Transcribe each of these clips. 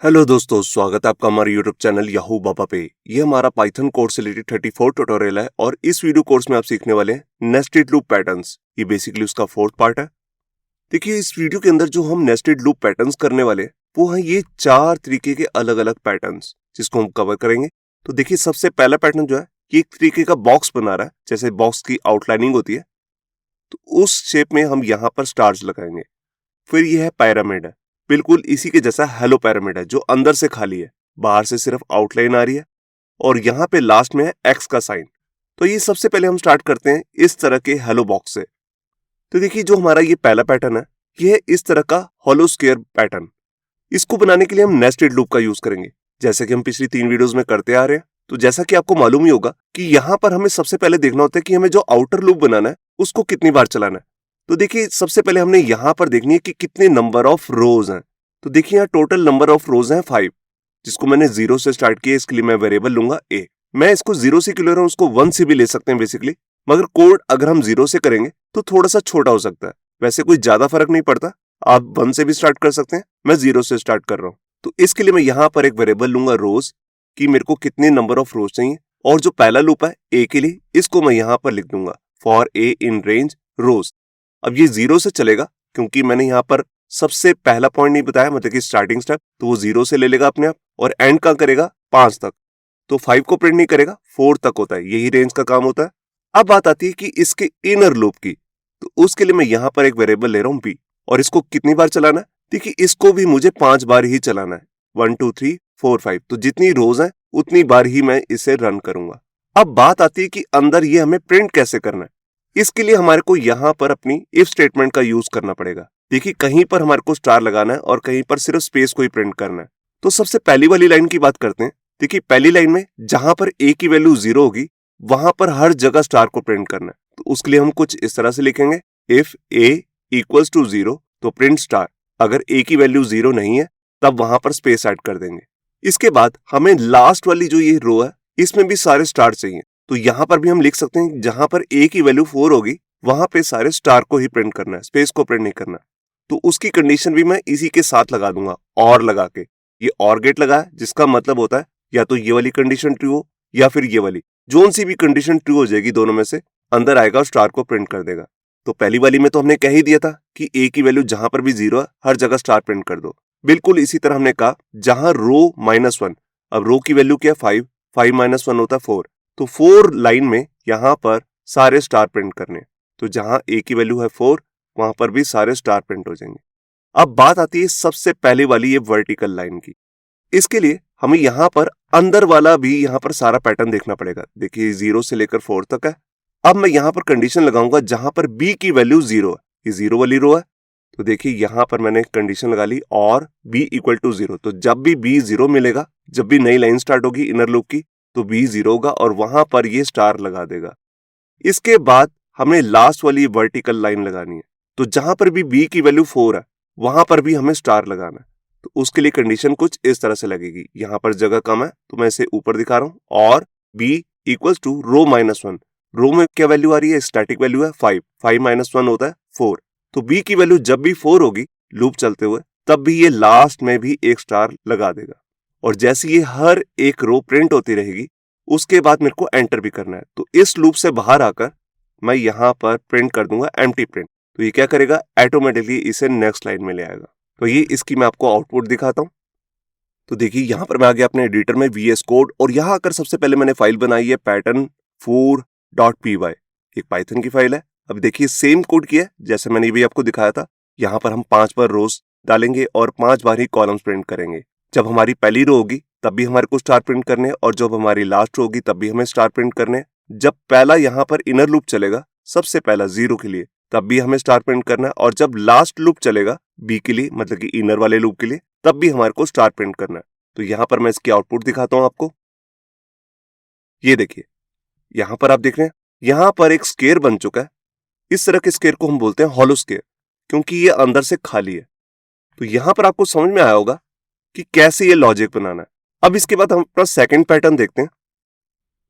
Hello दोस्तों, स्वागत है आपका हमारे यूट्यूब चैनल याहू बाबा पे। ये हमारा पाइथन कोर्स से रिलेटेड 34 ट्यूटोरियल है और इस वीडियो कोर्स में आप सीखने वाले हैं नेस्टेड लूप पैटर्न्स। ये बेसिकली उसका फोर्थ पार्ट है। देखिए, इस वीडियो के अंदर जो हम नेस्टेड लूप पैटर्न्स करने वाले हैं वो है ये 4 तरीके के अलग अलग पैटर्न्स जिसको हम कवर करेंगे। तो देखिए, सबसे पहला पैटर्न जो है ये एक तरीके का बॉक्स बना रहा है, जैसे बॉक्स की आउटलाइनिंग होती है तो उस शेप में हम यहाँ पर स्टार्स लगाएंगे। फिर यह है पिरामिड है, बिल्कुल इसी के जैसा हेलो पिरामिड है जो अंदर से खाली है, बाहर से सिर्फ आउटलाइन आ रही है और यहाँ पे लास्ट में है एक्स का साइन। तो ये सबसे पहले हम स्टार्ट करते हैं इस तरह के हेलो बॉक्स से। तो देखिए, जो हमारा ये पहला पैटर्न है ये है इस तरह का हॉलो स्क्वायर पैटर्न। इसको बनाने के लिए हम नेस्टेड लूप का यूज करेंगे, जैसे कि हम पिछली 3 वीडियोस में करते आ रहे हैं। तो जैसा कि आपको मालूम ही होगा कि यहाँ पर हमें सबसे पहले देखना होता है कि हमें जो आउटर लूप बनाना है उसको कितनी बार चलाना है। तो देखिए, सबसे पहले हमने यहाँ पर देखनी है कि कितने नंबर ऑफ रोज हैं। तो देखिए, यहाँ टोटल नंबर ऑफ रोज हैं 5, जिसको मैंने 0 से स्टार्ट किया। इसके लिए मैं वेरिएबल लूंगा a। मैं इसको 0 से क्यों ले रहा हूँ, उसको 1 से भी ले सकते हैं बेसिकली, मगर कोड अगर हम 0 से करेंगे तो थोड़ा सा छोटा हो सकता है। वैसे कोई ज्यादा फर्क नहीं पड़ता, आप 1 से भी स्टार्ट कर सकते हैं, मैं 0 से स्टार्ट कर रहा हूँ। तो इसके लिए मैं यहाँ पर एक वेरिएबल लूंगा रोज, कि मेरे को कितने नंबर ऑफ रोज चाहिए। और जो पहला लूप है a के लिए, इसको मैं यहाँ पर लिख दूंगा फॉर a इन रेंज रोज। अब ये 0 से चलेगा क्योंकि मैंने यहाँ पर सबसे पहला पॉइंट नहीं बताया, मतलब कि स्टार्टिंग स्टेप, तो वो 0 से ले लेगा अपने आप और एंड का करेगा 5 तक। तो 5 को प्रिंट नहीं करेगा, 4 तक होता है, यही रेंज का काम होता है। अब बात आती है कि इसके इनर लूप की, तो उसके लिए मैं यहाँ पर एक वेरिएबल ले रहा हूँ b, और इसको कितनी बार चलाना है। देखिए, इसको भी मुझे 5 बार ही चलाना है, 1 2 3 4 5। तो जितनी रोज है उतनी बार ही मैं इसे रन करूंगा। अब बात आती है कि अंदर ये हमें प्रिंट कैसे करना है। इसके लिए हमारे को यहाँ पर अपनी इफ स्टेटमेंट का यूज करना पड़ेगा। देखिए, कहीं पर हमारे को स्टार लगाना है और कहीं पर सिर्फ स्पेस को ही प्रिंट करना है। तो सबसे पहली वाली लाइन की बात करते हैं। देखिए, पहली लाइन में जहां पर a की वैल्यू 0 होगी वहां पर हर जगह स्टार को प्रिंट करना है। तो उसके लिए हम कुछ इस तरह से लिखेंगे, इफ a इक्वल्स टू 0 तो प्रिंट स्टार। अगर a की वैल्यू 0 नहीं है तब वहां पर स्पेस ऐड कर देंगे। इसके बाद हमें लास्ट वाली जो ये रो है इसमें भी सारे स्टार चाहिए। तो यहाँ पर भी हम लिख सकते हैं, जहां पर a की वैल्यू 4 होगी वहां पे सारे स्टार को ही प्रिंट करना है, स्पेस को प्रिंट नहीं करना। तो उसकी कंडीशन भी मैं इसी के साथ लगा दूंगा, और लगा के। ये और गेट लगा है, जिसका मतलब होता है या तो ये वाली कंडीशन ट्रू हो या फिर ये वाली, जोन सी भी कंडीशन ट्रू हो जाएगी, दोनों में से अंदर आएगा और स्टार को प्रिंट कर देगा। तो पहली वाली में तो हमने कह ही दिया था कि a की वैल्यू जहां पर भी 0 है हर जगह स्टार प्रिंट कर दो। बिल्कुल इसी तरह हमने कहा जहां रो -1, अब रो की वैल्यू क्या है 5, 5 - 1 होता है 4। तो 4 लाइन में यहाँ पर सारे स्टार प्रिंट करने। तो जहां a की वैल्यू है 4 वहां पर भी सारे स्टार प्रिंट हो जाएंगे। अब बात आती है सबसे पहले वाली ये वर्टिकल लाइन की। इसके लिए हमें यहाँ पर अंदर वाला भी यहाँ पर सारा पैटर्न देखना पड़ेगा। देखिए, 0 से लेकर 4 तक है। अब मैं यहाँ पर कंडीशन लगाऊंगा जहां पर b की वैल्यू 0 है, ये 0 वाली रो है। तो देखिए, यहाँ पर मैंने कंडीशन लगा ली और b इक्वल टू 0। तो जब भी b 0 मिलेगा, जब भी नई लाइन स्टार्ट होगी इनर लूप की, तो b 0 होगा और वहां पर ये स्टार लगा देगा। इसके बाद हमें लास्ट वाली वर्टिकल लाइन लगानी है। तो जहां पर भी b की वैल्यू 4 है वहां पर भी हमें स्टार लगाना है। तो उसके लिए कंडीशन कुछ इस तरह से लगेगी। यहाँ पर जगह कम है तो मैं इसे ऊपर दिखा रहा हूं, और b इक्वल्स टू रो -1। रो में क्या वैल्यू आ रही है, स्टैटिक वैल्यू है 5, 5 - 1 होता है 4। तो b की वैल्यू जब भी 4 होगी लूप चलते हुए, तब भी ये लास्ट में भी एक स्टार लगा देगा। और जैसे ये हर एक रो प्रिंट होती रहेगी, उसके बाद मेरे को एंटर भी करना है। तो इस लूप से बाहर आकर मैं यहाँ पर प्रिंट कर दूंगा एम्प्टी प्रिंट। तो ये क्या करेगा, ऑटोमेटिकली इसे नेक्स्ट लाइन में ले आएगा। तो ये इसकी मैं आपको आउटपुट दिखाता हूँ। तो देखिए, यहाँ पर मैं आ गया अपने एडिटर में VS कोड, और यहाँ आकर सबसे पहले मैंने फाइल बनाई है pattern4.py, एक पाइथन की फाइल है। अब देखिए, सेम कोड की है जैसे मैंने भी आपको दिखाया था। यहाँ पर हम 5 बार रोज डालेंगे और 5 बार ही कॉलम्स प्रिंट करेंगे। जब हमारी पहली रो होगी तब भी हमारे को स्टार प्रिंट करने, और जब हमारी लास्ट रो होगी तब भी हमें स्टार प्रिंट करने। जब पहला यहाँ पर इनर लूप चलेगा, सबसे पहला 0 के लिए, तब भी हमें स्टार प्रिंट करना है। और जब लास्ट लूप चलेगा b के लिए, मतलब कि इनर वाले लूप के लिए, तब भी हमारे को स्टार प्रिंट करना है। तो यहाँ पर मैं इसकी आउटपुट दिखाता हूँ आपको। ये देखिए, यहाँ पर आप देख रहे हैं, यहाँ पर एक स्क्वायर बन चुका है। इस तरह के स्क्वायर को हम बोलते हैं हॉलो स्क्वायर, क्योंकि ये अंदर से खाली है। तो यहाँ पर आपको समझ में आया होगा कि कैसे ये लॉजिक बनाना है। अब इसके बाद हम अपना सेकंड पैटर्न देखते हैं।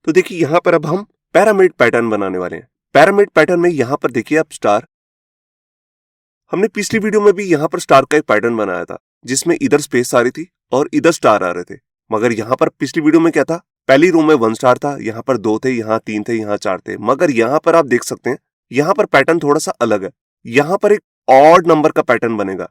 तो देखिए, यहाँ पर अब हम पिरामिड पैटर्न बनाने वाले हैं। पिरामिड पैटर्न में यहाँ पर देखिए आप स्टार, हमने पिछली वीडियो में भी यहाँ पर स्टार का एक पैटर्न बनाया था। जिसमें इधर स्पेस आ रही थी और इधर स्टार आ रहे थे। मगर यहाँ पर पिछली वीडियो में क्या था, पहली रो में 1 स्टार था, यहाँ पर 2 थे, यहाँ 3 थे, यहाँ 4 थे। मगर यहाँ पर आप देख सकते हैं, यहाँ पर पैटर्न थोड़ा सा अलग है। यहाँ पर एक ऑड नंबर का पैटर्न बनेगा।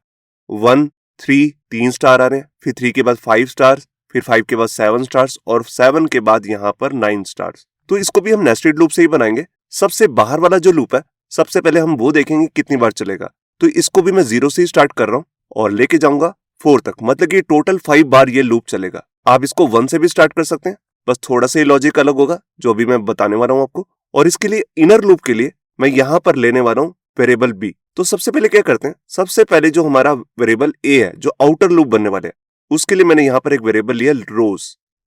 1 3 3 स्टार आ रहे हैं, फिर 3 के बाद 5 स्टार्स, फिर 5 के बाद 7 स्टार्स और 7 के बाद यहाँ पर 9 स्टार्स। तो इसको भी हम नेस्टेड लूप से ही बनाएंगे। सबसे बाहर वाला जो लूप है, सबसे पहले हम वो देखेंगे कितनी बार चलेगा। तो इसको भी मैं 0 से ही स्टार्ट कर रहा हूँ और लेके जाऊंगा 4 तक, मतलब कि टोटल 5 बार ये लूप चलेगा। आप इसको 1 से भी स्टार्ट कर सकते हैं, बस थोड़ा सा ही लॉजिक अलग होगा जो अभी मैं बताने वाला हूँ आपको। और इसके लिए इनर लूप के लिए मैं यहाँ पर लेने वाला हूँ वेरिएबल बी। तो सबसे पहले क्या करते हैं, सबसे पहले जो हमारा वेरिएबल ए है, जो आउटर लूप बनने वाले हैं, उसके लिए मैंने यहाँ पर एक वेरिएबल लिया रोज।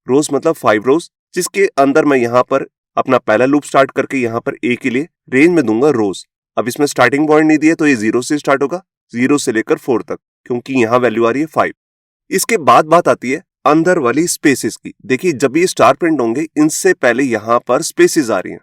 रोज मतलब 5 रोज, जिसके अंदर मैं यहाँ पर अपना पहला लूप स्टार्ट करके यहाँ पर ए के लिए रेंज में दूंगा रोज। अब इसमें स्टार्टिंग पॉइंट नहीं दिया तो ये 0 से स्टार्ट होगा, 0 से लेकर 4 तक, क्योंकि यहाँ वैल्यू आ रही है 5। इसके बाद बात आती है अंदर वाली स्पेसेस की। देखिए जब ये स्टार प्रिंट होंगे, इनसे पहले यहाँ पर स्पेसेस आ रही हैं।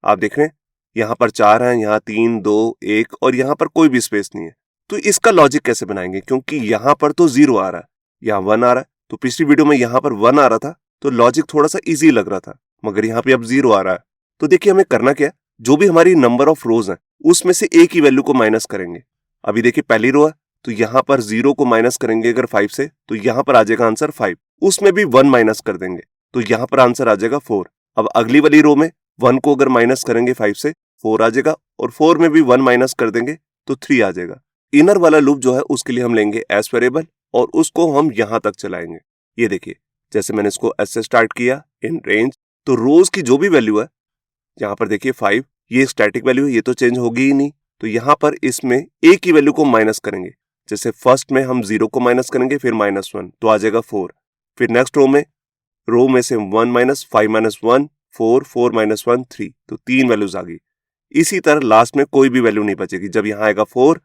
आप देख रहे हैं यहाँ पर 4 हैं, यहाँ 3 2 1 और यहाँ पर कोई भी स्पेस नहीं है। तो इसका लॉजिक कैसे बनाएंगे, क्योंकि यहाँ पर तो 0 आ रहा है, यहाँ 1 आ रहा है। तो पिछली वीडियो में यहाँ पर 1 आ रहा था तो लॉजिक थोड़ा सा इजी लग रहा था, मगर यहाँ पे अब 0 आ रहा है। तो देखिए हमें करना क्या है, जो भी हमारी नंबर ऑफ रोज हैं उसमें से ए की वैल्यू को माइनस करेंगे। अभी देखिए पहली रो है तो यहाँ पर 0 को माइनस करेंगे अगर 5 से, तो यहाँ पर आ जाएगा आंसर 5। उसमें भी 1 माइनस कर देंगे तो यहाँ पर आंसर आ जाएगा 4। अब अगली वाली रो में 1 को अगर माइनस करेंगे 5 से, 4 आ जाएगा, और 4 में भी 1 माइनस कर देंगे तो 3 आ जाएगा। इनर वाला लूप जो है उसके लिए हम लेंगे एस वेरिएबल और उसको हम यहाँ तक चलाएंगे। ये देखिए जैसे मैंने इसको एस से स्टार्ट किया इन रेंज, तो रोज की जो भी वैल्यू है, यहाँ पर देखिए 5, ये स्टैटिक वैल्यू है, ये तो चेंज होगी ही नहीं। तो यहाँ पर इसमें ए की वैल्यू को माइनस करेंगे। जैसे फर्स्ट में हम 0 को माइनस करेंगे, फिर -1 तो आ जाएगा 4। फिर नेक्स्ट रो में से 1 माइनस 5 माइनस 1 4 4 माइनस 1 3, तो 3 वैल्यूज आ गई। इसी तरह लास्ट में कोई भी वैल्यू नहीं बचेगी। जब यहाँ आएगा 4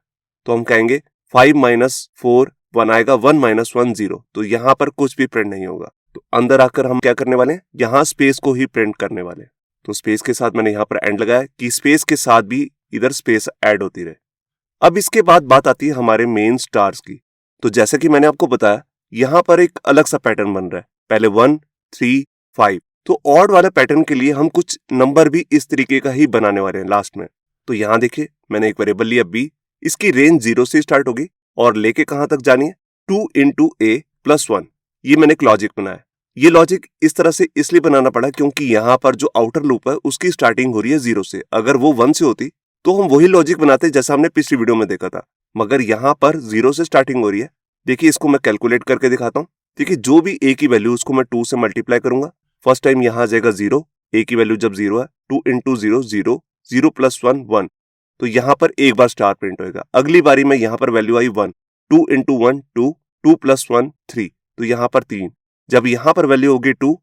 तो हम कहेंगे 5 माइनस 4 1 आएगा, 1 माइनस 1 0, तो यहाँ पर कुछ भी प्रिंट नहीं होगा। तो अंदर आकर हम क्या करने वाले हैं, यहाँ स्पेस को ही प्रिंट करने वाले हैं। तो स्पेस के साथ मैंने यहाँ पर एंड लगाया कि स्पेस के साथ भी इधर स्पेस ऐड होती रहे। अब इसके बाद बात आती है हमारे मेन स्टार्स की। तो जैसे कि मैंने आपको बताया, यहाँ पर एक अलग सा पैटर्न बन रहा है। पहले 1 3 5, तो ऑड वाले पैटर्न के लिए हम कुछ नंबर भी इस तरीके का ही बनाने वाले हैं लास्ट में। तो यहाँ देखिए मैंने एक वेरिएबल लिया बी, इसकी रेंज 0 से स्टार्ट होगी और लेके कहां तक जानी है, 2 इंटू ए प्लस 1। ये मैंने एक लॉजिक बनाया। ये लॉजिक इस तरह से इसलिए बनाना पड़ा क्योंकि यहाँ पर जो आउटर लूप है उसकी स्टार्टिंग हो रही है 0 से। अगर वो 1 से होती तो हम वही लॉजिक बनाते जैसा हमने पिछली वीडियो में देखा था, मगर यहाँ पर 0 से स्टार्टिंग हो रही है। देखिए इसको मैं कैलकुलेट करके दिखाता हूँ। देखिए जो भी ए की वैल्यू उसको मैं 2 से मल्टीप्लाई करूंगा। फर्स्ट टाइम यहाँ आ जाएगा 0, ए की वैल्यू जब 0 है, 2 इंटू 0 0 0 प्लस 1 1, तो यहाँ पर एक बार स्टार प्रिंट होगा। अगली बारी में यहाँ पर वैल्यू आई 1, 2 इंटू 1 2 2 प्लस 1 3, तो यहाँ पर 3। जब यहाँ पर वैल्यू होगी 2,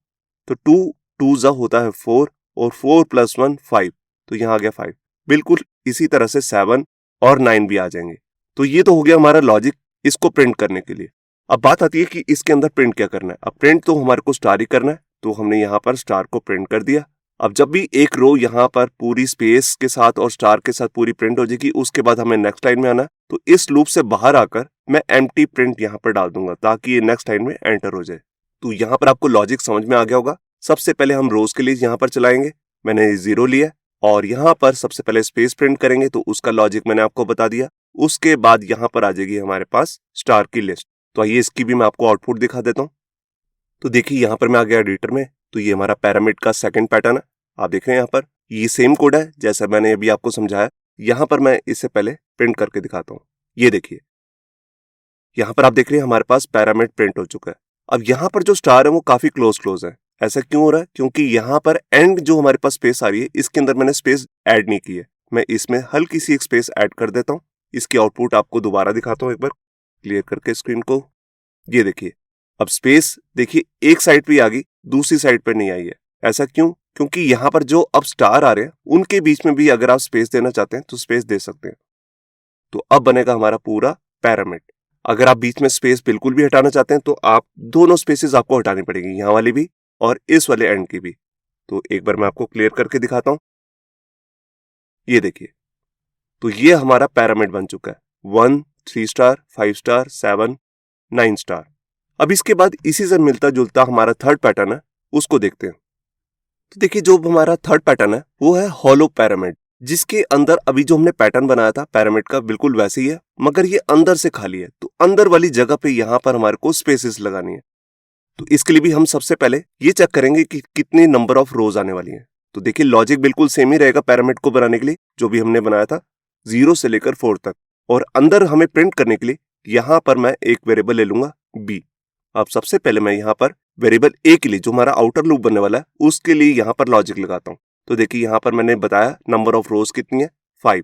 तो 2 2 जा होता है 4 और 4 प्लस 1 5, तो यहाँ आ गया 5। बिल्कुल इसी तरह से 7 और 9 भी आ जाएंगे। तो ये तो हो गया हमारा लॉजिक इसको प्रिंट करने के लिए। अब बात आती है कि इसके अंदर प्रिंट क्या करना है। अब प्रिंट तो हमारे को स्टार ही करना है, तो हमने यहाँ पर स्टार को प्रिंट कर दिया। अब जब भी एक रो यहाँ पर पूरी स्पेस के साथ और स्टार के साथ पूरी प्रिंट हो जाएगी, उसके बाद हमें नेक्स्ट लाइन में आना है। तो इस लूप से बाहर आकर मैं एम्प्टी प्रिंट यहाँ पर डाल दूंगा ताकि ये नेक्स्ट लाइन में एंटर हो जाए। तो यहाँ पर आपको लॉजिक समझ में आ गया होगा। सबसे पहले हम रोज के लिए यहाँ पर चलाएंगे, मैंने 0 लिया और यहाँ पर सबसे पहले स्पेस प्रिंट करेंगे, तो उसका लॉजिक मैंने आपको बता दिया। उसके बाद यहाँ पर आ जाएगी हमारे पास स्टार की लिस्ट। तो आइए इसकी भी मैं आपको आउटपुट दिखा देता हूँ। तो देखिए यहाँ पर मैं आ गया एडिटर में, तो ये हमारा पैरामिड का सेकंड पैटर्न है। आप देख रहे हैं यहाँ पर ये सेम कोड है जैसा मैंने अभी आपको समझाया। यहाँ पर मैं इससे पहले प्रिंट करके दिखाता हूँ। ये देखिए यहाँ पर आप देख रहे हैं हमारे पास पैरामिड प्रिंट हो चुका है। अब यहाँ पर जो स्टार है वो काफी क्लोज है। ऐसा क्यों हो रहा है, क्योंकि यहाँ पर एंड जो हमारे पास स्पेस आ रही है इसके अंदर मैंने स्पेस ऐड नहीं की है। मैं इसमें हल्की सी एक स्पेस ऐड कर देता हूँ। इसकी आउटपुट आपको दोबारा दिखाता हूँ एक बार क्लियर करके स्क्रीन को। ये देखिए अब स्पेस देखिए एक साइड पे आ गई, दूसरी साइड पर नहीं आई है। ऐसा क्यों, क्योंकि यहाँ पर जो अब स्टार आ रहे हैं उनके बीच में भी अगर आप स्पेस देना चाहते हैं तो स्पेस दे सकते हैं। तो अब बनेगा हमारा पूरा पैरामिड। अगर आप बीच में स्पेस बिल्कुल भी हटाना चाहते हैं तो आप दोनों स्पेसेस आपको हटानी पड़ेगी, यहाँ वाली भी और इस वाले एंड की भी। तो एक बार मैं आपको क्लियर करके दिखाता हूं। ये देखिए तो ये हमारा पैरामिड बन चुका है। 1 3 स्टार 5 स्टार 7 9 स्टार। अब इसके बाद इसी से मिलता जुलता हमारा थर्ड पैटर्न है, उसको देखते हैं। तो देखिए जो हमारा थर्ड पैटर्न है वो है हॉलो पिरामिड, जिसके अंदर अभी जो हमने पैटर्न बनाया था पिरामिड का बिल्कुल वैसे ही है, मगर ये अंदर से खाली है। तो अंदर वाली जगह पे यहाँ पर हमारे को स्पेसेस लगानी है। तो इसके लिए भी हम सबसे पहले ये चेक करेंगे कि कितनी नंबर ऑफ रोज आने वाली है। तो देखिए लॉजिक बिल्कुल सेम ही रहेगा पिरामिड को बनाने के लिए जो भी हमने बनाया था 0 से लेकर 4 तक। और अंदर हमें प्रिंट करने के लिए यहाँ पर मैं एक वेरिएबल ले लूंगा बी। अब सबसे पहले मैं यहाँ पर वेरिएबल ए के लिए जो हमारा आउटर लूप बनने वाला है उसके लिए यहाँ पर लॉजिक लगाता हूँ। तो देखिए यहाँ पर मैंने बताया नंबर ऑफ रोज कितनी है 5।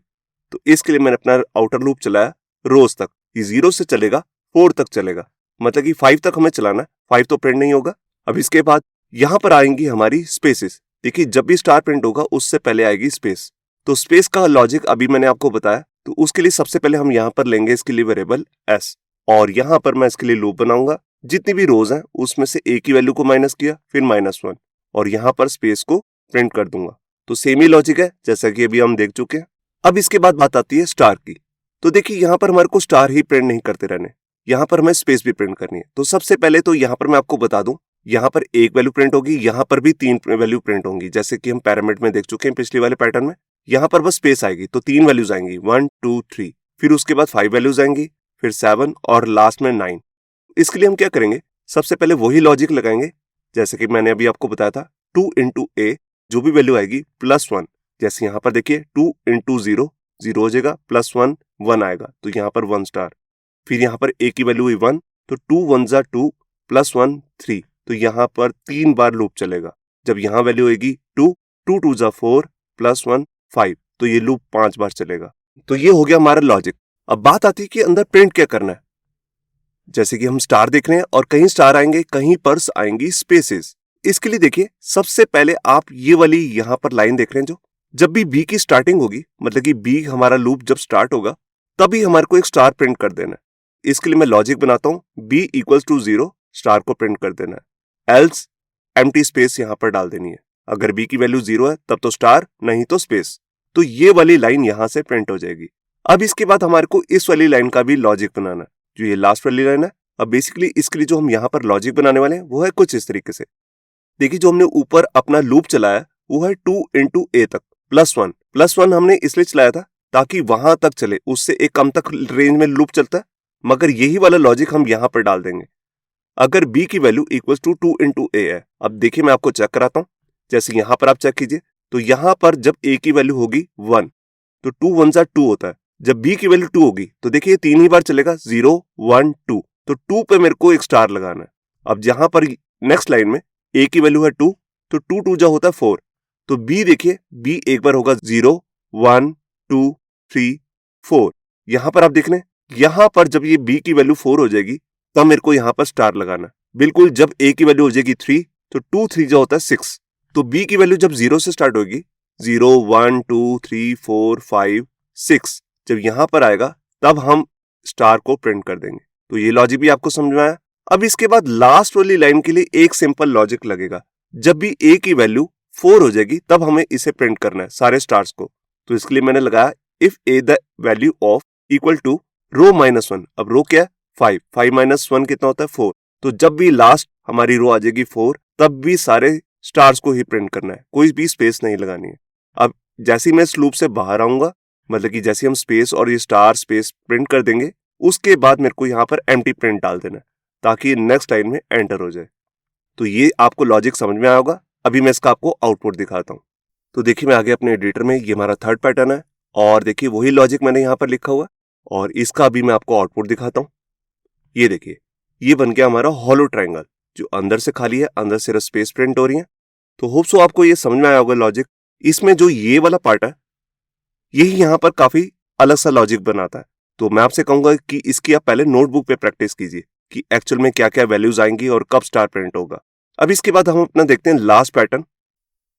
तो इसके लिए मैंने अपना आउटर लूप चलाया रोज तक, ये 0 से चलेगा 4 तक चलेगा, मतलब कि 5 तक हमें चलाना है, 5 तो प्रिंट नहीं होगा। अब इसके बाद यहाँ पर आएंगी हमारी स्पेसेस। देखिए जब भी स्टार प्रिंट होगा उससे पहले आएगी स्पेस। तो स्पेस का लॉजिक अभी मैंने आपको बताया, तो उसके लिए सबसे पहले हम यहाँ पर लेंगे इसके लिए वेरिएबल एस, और यहाँ पर मैं इसके लिए लूप बनाऊंगा। जितनी भी रोज हैं उसमें से ए की वैल्यू को माइनस किया, फिर -1, और यहाँ पर स्पेस को प्रिंट कर दूंगा। तो सेम ही लॉजिक है जैसा कि अभी हम देख चुके हैं। अब इसके बाद बात आती है स्टार की। तो देखिए यहाँ पर हमारे को स्टार ही प्रिंट नहीं करते रहने, यहाँ पर हमें स्पेस भी प्रिंट करनी है। तो सबसे पहले तो यहाँ पर मैं आपको बता दूं, यहाँ पर एक वैल्यू प्रिंट होगी, यहाँ पर भी 3 वैल्यू प्रिंट होंगी, जैसे कि हम पिरामिड में देख चुके हैं पिछले वाले पैटर्न में। यहाँ पर बस स्पेस आएगी तो 3 वैल्यूज आएंगी 1 2 3, फिर उसके बाद 5 वैल्यूज आएंगी, फिर 7 और लास्ट में 9। इसके लिए हम क्या करेंगे, सबसे पहले वही लॉजिक लगाएंगे जैसे कि मैंने अभी आपको बताया था 2 इंटू ए, जो भी वैल्यू आएगी +1। जैसे यहाँ पर देखिए 2 इंटू 0 0 हो जाएगा, +1 1 आएगा, तो यहाँ पर 1 स्टार। फिर यहाँ पर ए की वैल्यू हुई 1, तो 2 1 जा 2 +1 3, तो यहाँ पर 3 बार लूप चलेगा। जब यहाँ वैल्यू आएगी 2 2 2 जा 4 +1 5, तो ये लूप 5 बार चलेगा। तो ये हो गया हमारा लॉजिक। अब बात आती है कि अंदर प्रिंट क्या करना है। जैसे कि हम स्टार देख रहे हैं और कहीं स्टार आएंगे, कहीं पर आएंगी स्पेसेस। इसके लिए देखिए सबसे पहले आप ये वाली यहाँ पर लाइन देख रहे हैं, जो जब भी बी की स्टार्टिंग होगी, मतलब कि बी हमारा लूप जब स्टार्ट होगा तभी हमारे को एक स्टार प्रिंट कर देना है। इसके लिए मैं लॉजिक बनाता हूँ b = 0, स्टार को प्रिंट कर देना है, एल्स एम्प्टी स्पेस यहाँ पर डाल देनी है। अगर b की वैल्यू 0 है तब तो स्टार, नहीं तो स्पेस। तो ये वाली लाइन यहाँ से प्रिंट हो जाएगी। अब इसके बाद हमारे को इस वाली लाइन का भी लॉजिक बनाना है, जो ये लास्ट वाली लाइन है। अब बेसिकली इसके लिए जो हम यहाँ पर लॉजिक बनाने वाले हैं वो है कुछ इस तरीके से। देखिए जो हमने ऊपर अपना लूप चलाया वो है 2 इंटू ए तक, +1 हमने इसलिए चलाया था ताकि वहां तक चले, उससे एक कम तक रेंज में लूप चलता है, मगर यही वाला लॉजिक हम यहाँ पर डाल देंगे अगर b की वैल्यू = 2 इंटू ए है। अब देखिए मैं आपको चेक कराता हूँ, जैसे यहाँ पर आप चेक कीजिए, तो यहाँ पर जब a की वैल्यू होगी 1, तो 2 1 जा 2 होता है। जब b की वैल्यू 2 होगी तो देखिए 3 ही बार चलेगा, 0 1 2, तो 2 पे मेरे को एक स्टार लगाना है। अब जहां पर नेक्स्ट लाइन में a की वैल्यू है 2, तो 2 2 जा होता है 4, तो b देखिए b एक बार होगा 0 1 2 3 4। यहां पर आप देख रहे हैं, यहां पर जब ये b की वैल्यू 4 हो जाएगी तब मेरे को यहां पर स्टार लगाना। बिल्कुल जब a की वैल्यू हो जाएगी 3, तो 2 3 जो होता है 6, तो b की वैल्यू जब 0 से स्टार्ट होगी, 0 1 2 3 4 5 6, जब यहां पर आएगा तब हम स्टार को प्रिंट कर देंगे। तो ये लॉजिक भी आपको समझ में आया। अब इसके बाद लास्ट वाली लाइन के लिए एक सिंपल लॉजिक लगेगा, जब भी a की वैल्यू 4 हो जाएगी तब हमें इसे प्रिंट करना है सारे स्टार्स को। तो इसके लिए मैंने लगाया if a the value of equal to rho -1। अब रो क्या है 5, 5 - 1 कितना होता है 4, तो जब भी लास्ट हमारी रो आ जाएगी 4 तब भी सारे स्टार्स को ही प्रिंट करना है, कोई भी स्पेस नहीं लगानी है। अब जैसे ही मैं इस लूप से बाहर आऊंगा, मतलब कि जैसे हम स्पेस और ये स्टार स्पेस प्रिंट कर देंगे, उसके बाद मेरे को यहाँ पर एम्प्टी प्रिंट डाल देना है ताकि नेक्स्ट लाइन में एंटर हो जाए। तो ये आपको लॉजिक समझ में आया होगा। अभी मैं इसका आपको आउटपुट दिखाता हूँ। तो देखिए मैं आगे अपने एडिटर में, ये हमारा थर्ड पैटर्न है और देखिए वही लॉजिक मैंने यहाँ पर लिखा हुआ और इसका अभी मैं आपको आउटपुट दिखाता हूँ। ये देखिए ये बन गया हमारा हॉलो ट्रायंगल, जो अंदर से खाली है, अंदर सिर्फ स्पेस प्रिंट हो रही है। तो होप सो आपको ये समझ में आया होगा लॉजिक। इसमें जो ये वाला पार्ट है यही यहाँ पर काफी अलग सा लॉजिक बनाता है। तो मैं आपसे कहूंगा कि इसकी आप पहले नोटबुक पे प्रैक्टिस कीजिए कि एक्चुअल में क्या क्या वैल्यूज आएंगी और कब स्टार प्रिंट होगा। अब इसके बाद हम अपना देखते हैं लास्ट पैटर्न।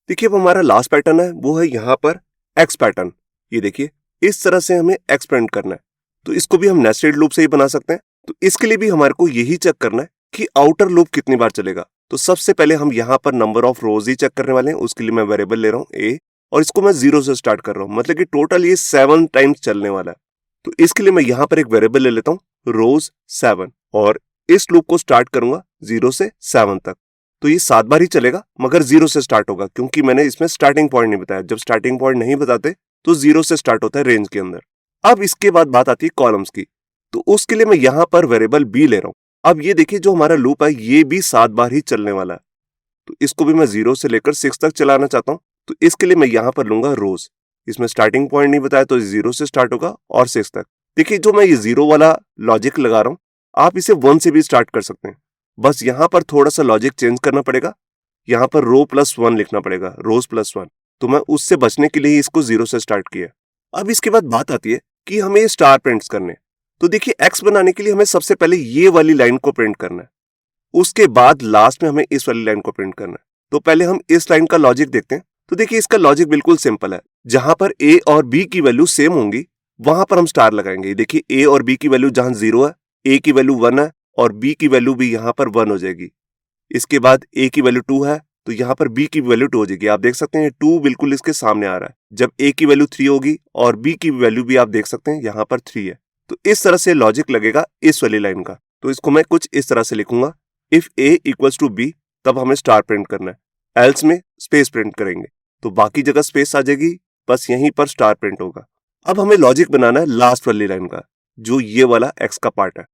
देखिए वो हमारा लास्ट पैटर्न है वो है यहाँ पर एक्स पैटर्न। ये देखिए इस तरह से हमें एक्स प्रिंट करना है, तो इसको भी हम नेस्टेड लूप से ही बना सकते हैं। तो इसके लिए भी हमारे को यही चेक करना है कि आउटर लूप कितनी बार चलेगा। तो सबसे पहले हम यहाँ पर नंबर ऑफ रोज ही चेक करने वाले हैं। उसके लिए मैं वेरिएबल ले रहा हूँ ए और इसको मैं 0 से स्टार्ट कर रहा हूँ, मतलब कि टोटल ये 7 टाइम्स चलने वाला है। तो इसके लिए मैं यहाँ पर एक वेरिएबल ले लेता हूँ रोज 7 और इस लूप को स्टार्ट करूंगा 0 से 7 तक, तो ये 7 बार ही चलेगा मगर 0 से स्टार्ट होगा, क्योंकि मैंने इसमें स्टार्टिंग पॉइंट नहीं बताया। जब स्टार्टिंग पॉइंट नहीं बताते तो 0 से स्टार्ट होता है रेंज के अंदर। अब इसके बाद बात आती है कॉलम्स की, तो उसके लिए मैं यहाँ पर वेरिएबल बी ले रहा हूं। अब ये देखिए जो हमारा लूप है ये भी 7 बार ही चलने वाला है, तो इसको भी मैं 0 से लेकर 6 तक चलाना चाहता हूं। तो इसके लिए मैं यहाँ पर लूंगा रोज। इसमें स्टार्टिंग पॉइंट नहीं बताया तो 0 से स्टार्ट होगा और 6 तक। देखिए जो मैं ये 0 वाला लॉजिक लगा रहा हूं, आप इसे 1 से भी स्टार्ट कर सकते हैं। बस यहाँ पर थोड़ा सा लॉजिक चेंज करना पड़ेगा, यहाँ पर रो +1 लिखना पड़ेगा, रोज +1। तो मैं उससे बचने के लिए ही इसको 0 से स्टार्ट किया। अब इसके बाद बात आती है कि हमें स्टार प्रिंट्स करने। तो देखिए एक्स बनाने के लिए हमें सबसे पहले ये वाली लाइन को प्रिंट करना है, उसके बाद लास्ट में हमें इस वाली लाइन को प्रिंट करना है। तो पहले हम इस लाइन का लॉजिक देखते हैं। तो देखिए इसका लॉजिक बिल्कुल सिंपल है, जहां पर ए और बी की वैल्यू सेम होंगी वहां पर हम स्टार लगाएंगे। देखिए ए और बी की वैल्यू जहां 0 है, ए की वैल्यू 1 है और बी की वैल्यू भी यहाँ पर 1 हो जाएगी। इसके बाद ए की वैल्यू 2 है तो यहाँ पर बी की वैल्यू 2 हो जाएगी। आप देख सकते हैं 2 बिल्कुल इसके सामने आ रहा है। जब ए की वैल्यू 3 होगी और बी की वैल्यू भी आप देख सकते हैं यहाँ पर 3 है। तो इस तरह से लॉजिक लगेगा इस वाली लाइन का। तो इसको मैं कुछ इस तरह से लिखूंगा, if A equals to B तब हमें स्टार प्रिंट करना है, एल्स में स्पेस प्रिंट करेंगे तो बाकी जगह स्पेस आ जाएगी, बस यहीं पर स्टार प्रिंट होगा। अब हमें लॉजिक बनाना है लास्ट वाली लाइन का, जो ये वाला एक्स का पार्ट है।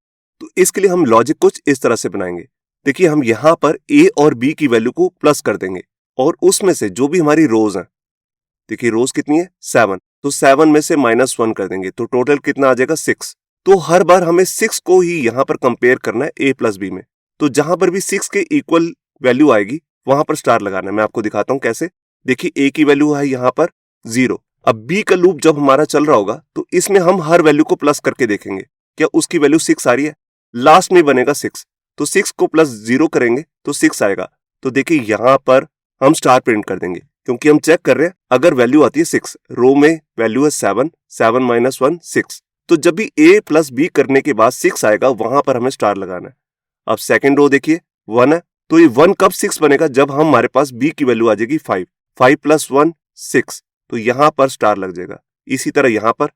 तो इसके लिए हम लॉजिक कुछ इस तरह से बनाएंगे। देखिए हम यहाँ पर ए और बी की वैल्यू को प्लस कर देंगे और उसमें से जो भी हमारी रोज हैं, देखिए रोज कितनी है 7, तो 7 में से -1 कर देंगे तो टोटल कितना आ जाएगा 6। तो हर बार हमें 6 को ही यहाँ पर कंपेयर करना है ए प्लस बी में। तो जहां पर भी 6 के इक्वल वैल्यू आएगी वहां पर स्टार लगाना है। मैं आपको दिखाता हूं कैसे। देखिए ए की वैल्यू है यहाँ पर 0। अब बी का लूप जब हमारा चल रहा होगा तो इसमें हम हर वैल्यू को प्लस करके देखेंगे क्या उसकी वैल्यू 6 आ रही है। लास्ट में बनेगा 6, तो 6 को +0 करेंगे तो 6 आएगा। तो देखिए यहाँ पर हम स्टार प्रिंट कर देंगे, क्योंकि हम चेक कर रहे हैं अगर वैल्यू आती है 6, रो में वैल्यू है 7, 7 - 1 6, तो जब भी a + b करने के बाद 6 आएगा वहां पर हमें स्टार लगाना है। अब सेकंड रो देखिए 1 है, तो ये 1 कब 6 बनेगा जब हमारे पास b की वैल्यू आ जाएगी 5, 5 + 1 6, तो यहां पर स्टार लग जाएगा। इसी तरह यहां पर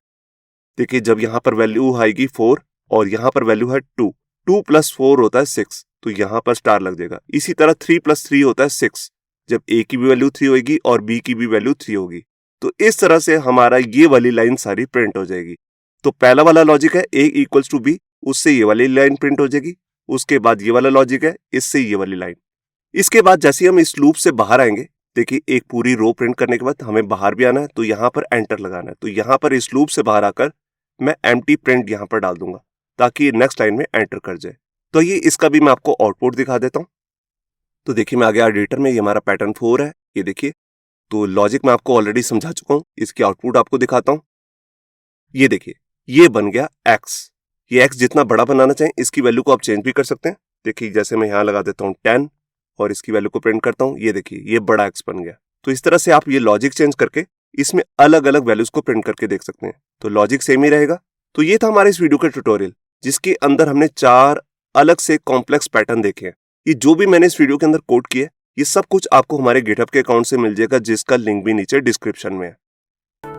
देखिए जब यहां पर वैल्यू आएगी 4 और यहां पर वैल्यू है 2, 2 + 4 होता है 6, तो यहां पर स्टार लग जाएगा। इसी तरह 3 + 3 होता है 6, जब a की भी वैल्यू 3 होगी और b की भी वैल्यू 3 होगी। तो इस तरह से हमारा ये वाली लाइन सारी प्रिंट हो जाएगी। तो पहला वाला लॉजिक है a = b, उससे ये वाली लाइन प्रिंट हो जाएगी। उसके बाद ये वाला लॉजिक है, इससे ये वाली लाइन। इसके बाद जैसे हम इस लूप से बाहर आएंगे, देखिए एक पूरी रो प्रिंट करने के बाद हमें बाहर भी आना है, तो यहाँ पर एंटर लगाना है। तो यहाँ पर इस लूप से बाहर आकर मैं एम्प्टी प्रिंट यहाँ पर डाल दूंगा ताकि ये नेक्स्ट लाइन में एंटर कर जाए। तो ये इसका भी मैं आपको आउटपुट दिखा देता हूँ। तो देखिए मैं आ गया एडिटर में, ये हमारा पैटर्न 4 है, ये देखिए। तो लॉजिक मैं आपको ऑलरेडी समझा चुका हूँ, इसकी आउटपुट आपको दिखाता हूँ। ये देखिए ये बन गया x। ये x जितना बड़ा बनाना चाहें इसकी वैल्यू को आप चेंज भी कर सकते हैं। देखिए जैसे मैं यहाँ लगा देता हूँ 10 और इसकी वैल्यू को प्रिंट करता हूँ, ये देखिए ये बड़ा x बन गया। तो इस तरह से आप ये लॉजिक चेंज करके इसमें अलग अलग वैल्यूज को प्रिंट करके देख सकते हैं। तो लॉजिक सेम ही रहेगा। तो ये था हमारे इस वीडियो का ट्यूटोरियल, जिसके अंदर हमने 4 अलग से कॉम्प्लेक्स पैटर्न देखे हैं। ये जो भी मैंने इस वीडियो के अंदर कोड किए, ये सब कुछ आपको हमारे गिटहब के अकाउंट से मिल जाएगा, जिसका लिंक भी नीचे डिस्क्रिप्शन में है।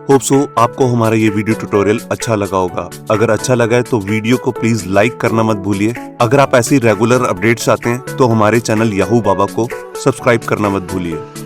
होप सो आपको हमारा ये वीडियो ट्यूटोरियल अच्छा लगा होगा। अगर अच्छा लगा है तो वीडियो को प्लीज लाइक करना मत भूलिए। अगर आप ऐसी रेगुलर अपडेट्स चाहते हैं तो हमारे चैनल याहू बाबा को सब्सक्राइब करना मत भूलिए।